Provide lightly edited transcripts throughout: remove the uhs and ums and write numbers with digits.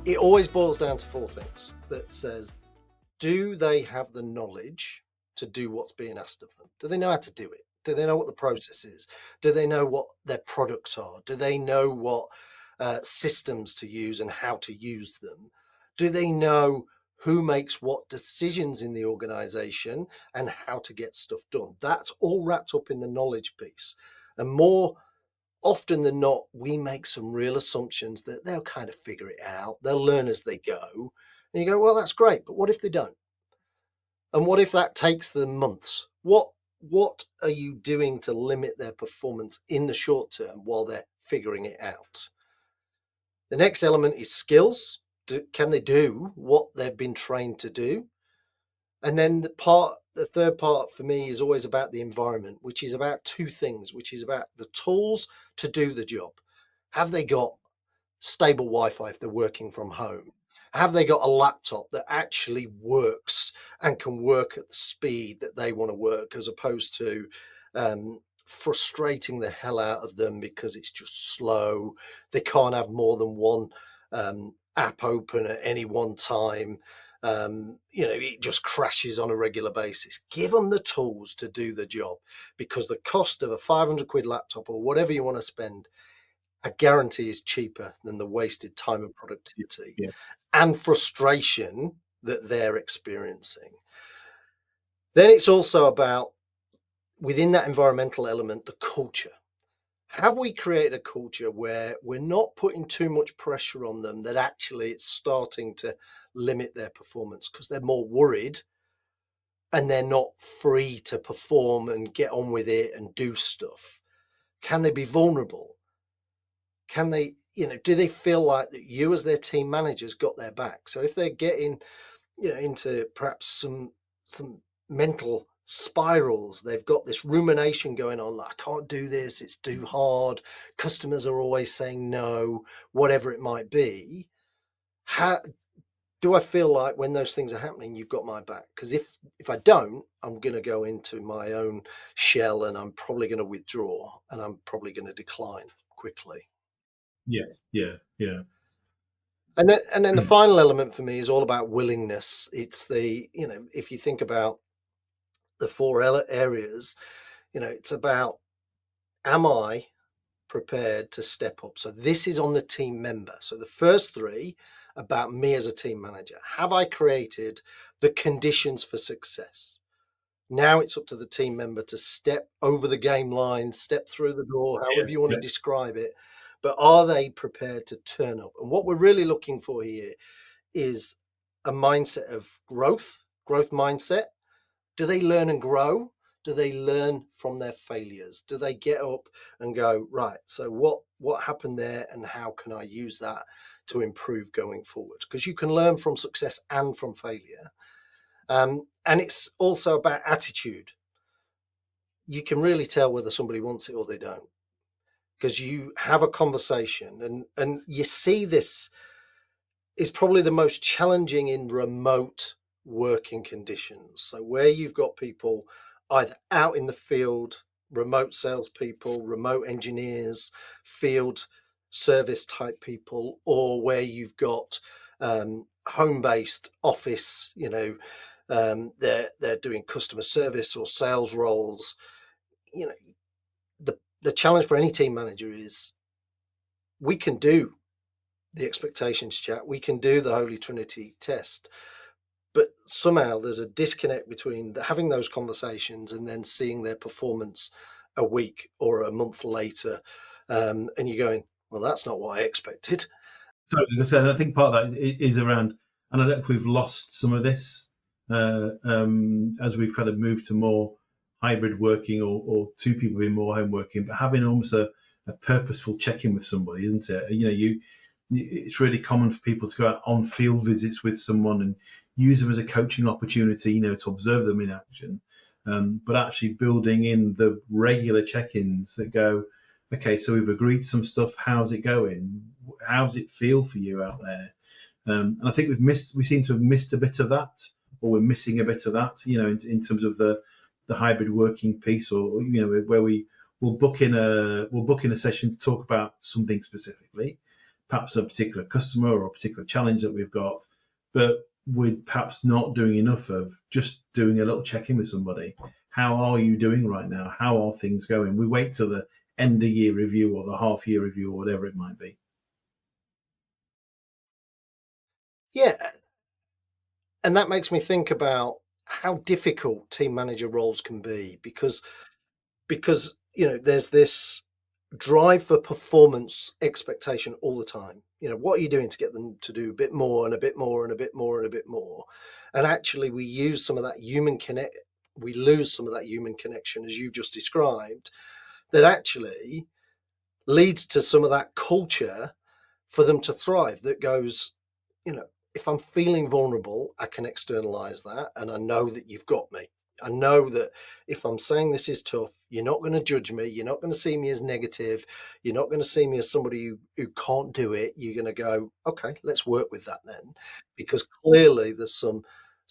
It always boils down to four things that says, do they have the knowledge to do what's being asked of them? Do they know how to do it? Do they know what the process is? Do they know what their products are? Do they know what systems to use and how to use them? Do they know who makes what decisions in the organization and how to get stuff done? That's all wrapped up in the knowledge piece. And more often than not, we make some real assumptions that they'll kind of figure it out. They'll learn as they go. And you go, well, that's great, but what if they don't? And what if that takes them months? What are you doing to limit their performance in the short term while they're figuring it out? The next element is skills. Can they do what they've been trained to do? And then the third part for me is always about the environment, which is about two things, which is about the tools to do the job. Have they got stable Wi-Fi if they're working from home? Have they got a laptop that actually works and can work at the speed that they want to work, as opposed to frustrating the hell out of them because it's just slow? They can't have more than one app open at any one time. It just crashes on a regular basis. Give them the tools to do the job, because the cost of a 500 quid laptop or whatever you want to spend, I guarantee, is cheaper than the wasted time and productivity and frustration that they're experiencing. Then it's also about, within that environmental element, the culture. Have we created a culture where we're not putting too much pressure on them, that actually it's starting to limit their performance because they're more worried and they're not free to perform and get on with it and do stuff? Can they be vulnerable? Can they, do they feel like that you as their team managers got their back? So if they're getting, into perhaps some mental spirals, they've got this rumination going on, like, I can't do this, it's too hard, customers are always saying no, whatever it might be. How do I feel like when those things are happening, you've got my back? Because if I don't, I'm going to go into my own shell and I'm probably going to withdraw and I'm probably going to decline quickly. Yes. Yeah. And then the final element for me is all about willingness. It's the, if you think about the four areas, it's about, am I prepared to step up? So this is on the team member. So the first three about me as a team manager. Have I created the conditions for success? Now it's up to the team member to step over the game line, step through the door, however you want to describe it. But are they prepared to turn up? And what we're really looking for here is a mindset of growth mindset. Do they learn and grow? Do they learn from their failures? Do they get up and go, right, so what happened there and how can I use that to improve going forward? Because you can learn from success and from failure. And it's also about attitude. You can really tell whether somebody wants it or they don't, because you have a conversation and you see this is probably the most challenging in remote working conditions. So where you've got people either out in the field, remote salespeople, remote engineers, field service type people, or where you've got home-based office, they're doing customer service or sales roles. The challenge for any team manager is, we can do the expectations chat, we can do the Holy Trinity test, but somehow there's a disconnect between having those conversations and then seeing their performance a week or a month later, and you're going, well, that's not what I expected. So, like I said, I think part of that is around, and I don't know if we've lost some of this as we've kind of moved to more hybrid working or two people being more home working, but having almost a purposeful check-in with somebody, isn't it? It's really common for people to go out on field visits with someone and use them as a coaching opportunity, to observe them in action. But actually building in the regular check-ins that go, okay, so we've agreed some stuff. How's it going? How does it feel for you out there? And I think we seem to have missed a bit of that, or we're missing a bit of that, in terms of the hybrid working piece, or where we'll book in a session to talk about something specifically, perhaps a particular customer or a particular challenge that we've got, but we're perhaps not doing enough of just doing a little check in with somebody. How are you doing right now? How are things going? We wait till the end of year review or the half year review or whatever it might be. Yeah, and that makes me think about how difficult team manager roles can be because there's this drive for performance expectation all the time. What are you doing to get them to do a bit more and a bit more and a bit more and a bit more? And actually we lose some of that human connection, as you've just described, that actually leads to some of that culture for them to thrive, that goes, you know, if I'm feeling vulnerable, I can externalize that. And I know that you've got me. I know that if I'm saying this is tough, you're not going to judge me. You're not going to see me as negative. You're not going to see me as somebody who can't do it. You're going to go, okay, let's work with that then. Because clearly there's some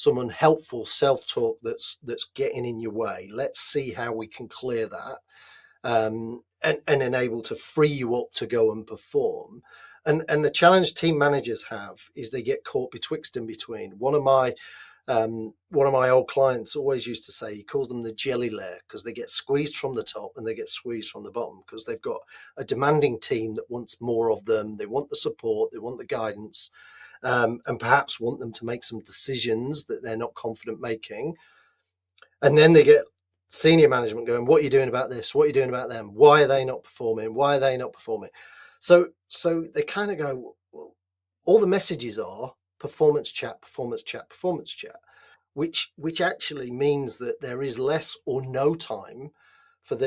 unhelpful self-talk that's getting in your way. Let's see how we can clear that, and enable to free you up to go and perform. And the challenge team managers have is they get caught betwixt and between. One of my old clients always used to say, he calls them the jelly layer, because they get squeezed from the top and they get squeezed from the bottom, because they've got a demanding team that wants more of them. They want the support, they want the guidance, and perhaps want them to make some decisions that they're not confident making. And then they get senior management going, what are you doing about this? What are you doing about them? Why are they not performing? Why are they not performing? So they kind of go, well, all the messages are performance chat, performance chat, performance chat, which actually means that there is less or no time for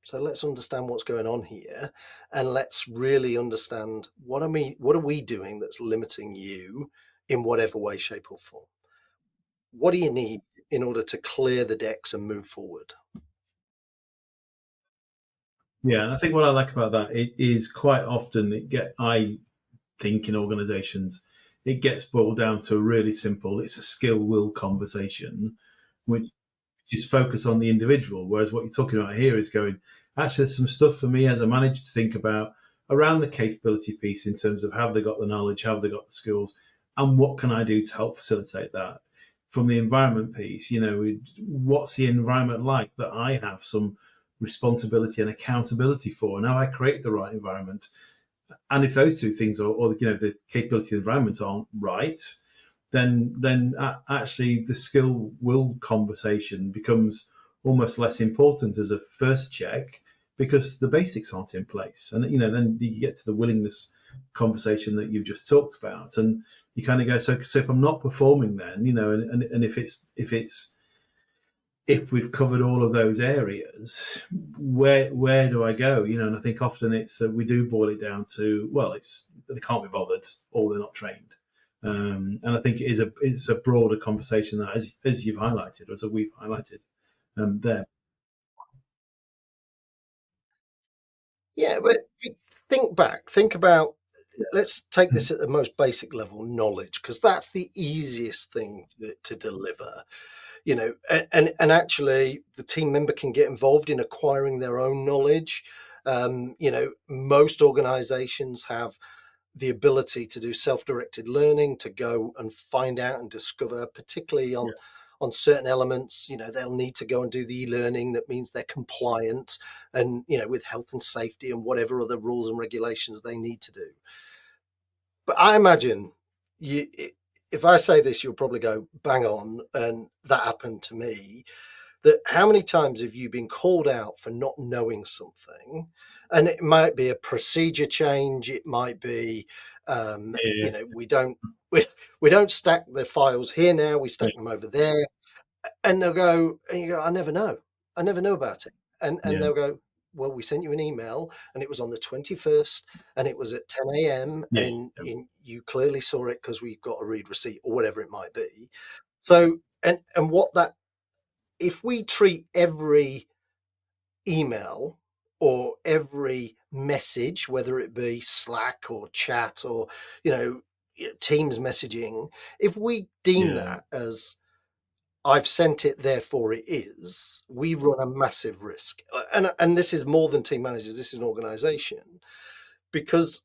so let's understand what's going on here, and let's really understand what are we doing that's limiting you in whatever way, shape, or form. What do you need in order to clear the decks and move forward? Yeah, and I think what I like about that it is quite often I think in organisations it gets boiled down to really simple. It's a skill will conversation, which is focused on the individual. Whereas what you're talking about here is going, actually, there's some stuff for me as a manager to think about around the capability piece in terms of have they got the knowledge, have they got the skills, and what can I do to help facilitate that? From the environment piece, what's the environment like that I have some responsibility and accountability for, and how I create the right environment. And if those two things or the capability of the environment aren't right, then actually the skill will conversation becomes almost less important as a first check because the basics aren't in place. And then you get to the willingness conversation that you've just talked about, and you kind of go, so if I'm not performing, then and if we've covered all of those areas, where do I go? And I think often it's that we do boil it down to, well, it's they can't be bothered or they're not trained. And I think it's a broader conversation that, as you've highlighted, or as we've highlighted there. Yeah, but think about, Yeah. let's take this at the most basic level, knowledge, because that's the easiest thing to deliver. And actually the team member can get involved in acquiring their own knowledge. Most organizations have the ability to do self-directed learning, to go and find out and discover, particularly Yeah. on certain elements. They'll need to go and do the e-learning. That means they're compliant, and with health and safety and whatever other rules and regulations they need to do. But I imagine you if I say this, you'll probably go bang on, and that happened to me. That how many times have you been called out for not knowing something? And it might be a procedure change. It might be, Yeah. we don't stack the files here now. We Yeah. stack them over there. And they'll go, and you go, I never know. I never know about it. And Yeah. they'll go, well, we sent you an email and it was on the 21st and it was at 10 a.m. Yeah. and you clearly saw it because we got a read receipt or whatever it might be. So, and what that, if we treat every email or every message, whether it be Slack or chat or, you know, Teams messaging, if we deem Yeah. that as I've sent it, therefore it is, we run a massive risk. And this is more than team managers, this is an organization, because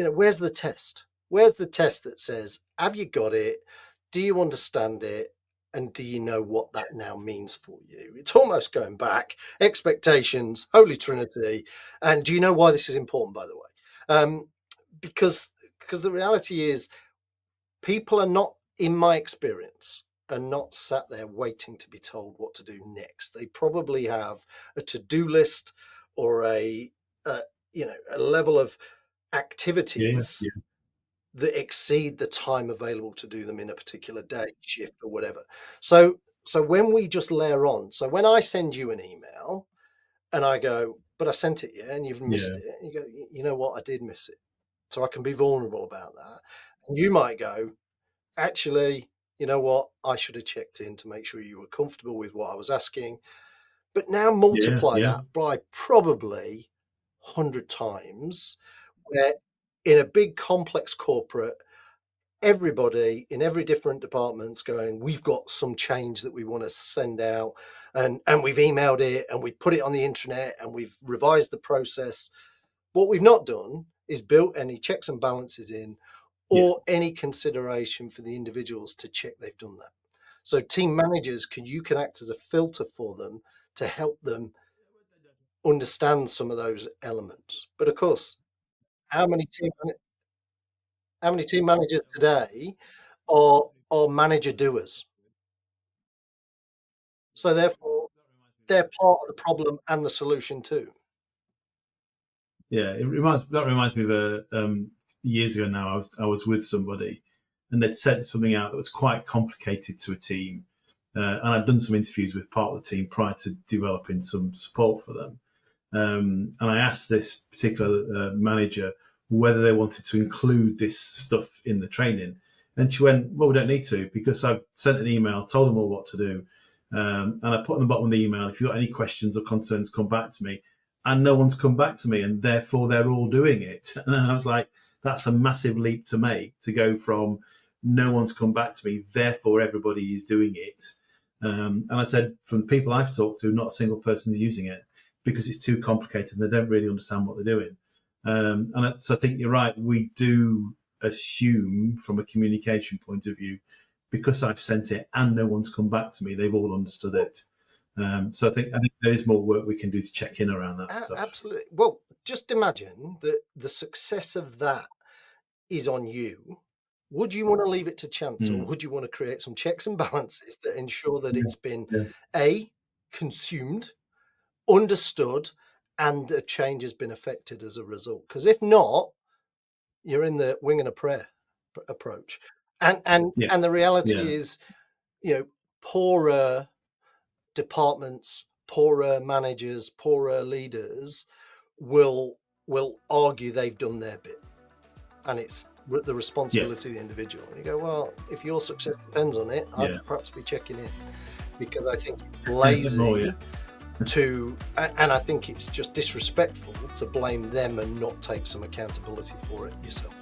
where's the test? Where's the test that says, have you got it? Do you understand it? And do you know what that now means for you? It's almost going back, expectations, Holy Trinity. And do you know why this is important, by the way? Because the reality is, people are not, in my experience, are not sat there waiting to be told what to do next. They probably have a to-do list or a level of Yeah, activities yeah, that exceed the time available to do them in a particular day, shift, or whatever. So when we just layer on, so when I send you an email and I go, but I sent it, yeah, and you've missed yeah, it, and you go, you know what, I did miss it. So I can be vulnerable about that. And you might go, actually, you know what, I should have checked in to make sure you were comfortable with what I was asking. But now yeah, multiply yeah. that by probably 100 times, where in a big complex corporate, everybody in every different department's going, we've got some change that we want to send out, and we've emailed it and we put it on the intranet and we've revised the process. What we've not done is built any checks and balances in, Yes. or any consideration for the individuals to check they've done that. So team managers you can act as a filter for them to help them understand some of those elements. But of course, how many team managers today are manager doers? So therefore, they're part of the problem and the solution too. Yeah, that reminds me of years ago now. I was with somebody, and they'd sent something out that was quite complicated to a team, and I'd done some interviews with part of the team prior to developing some support for them. And I asked this particular manager whether they wanted to include this stuff in the training, and she went, "Well, we don't need to because I've sent an email, told them all what to do, and I put on the bottom of the email, if you've got any questions or concerns, come back to me." And no one's come back to me, and therefore they're all doing it. And I was like, that's a massive leap to make, to go from no one's come back to me, therefore everybody is doing it. And I said, from the people I've talked to, not a single person is using it because it's too complicated and they don't really understand what they're doing. So I think you're right. We do assume, from a communication point of view, because I've sent it and no one's come back to me, they've all understood it. So I think there is more work we can do to check in around that stuff. Absolutely. Well, just imagine that the success of that is on you. Would you want to leave it to chance, or Mm. would you want to create some checks and balances that ensure that Yeah, it's been yeah, A, consumed, understood, and a change has been affected as a result? Because if not, you're in the wing and a prayer approach. yes, And the reality yeah, is, poorer departments, poorer managers, poorer leaders will argue they've done their bit, and it's the responsibility of yes, the individual. And you go, well, if your success depends on it, I'd yeah, perhaps be checking in, because I think it's a bit more, yeah, lazy and I think it's just disrespectful to blame them and not take some accountability for it yourself.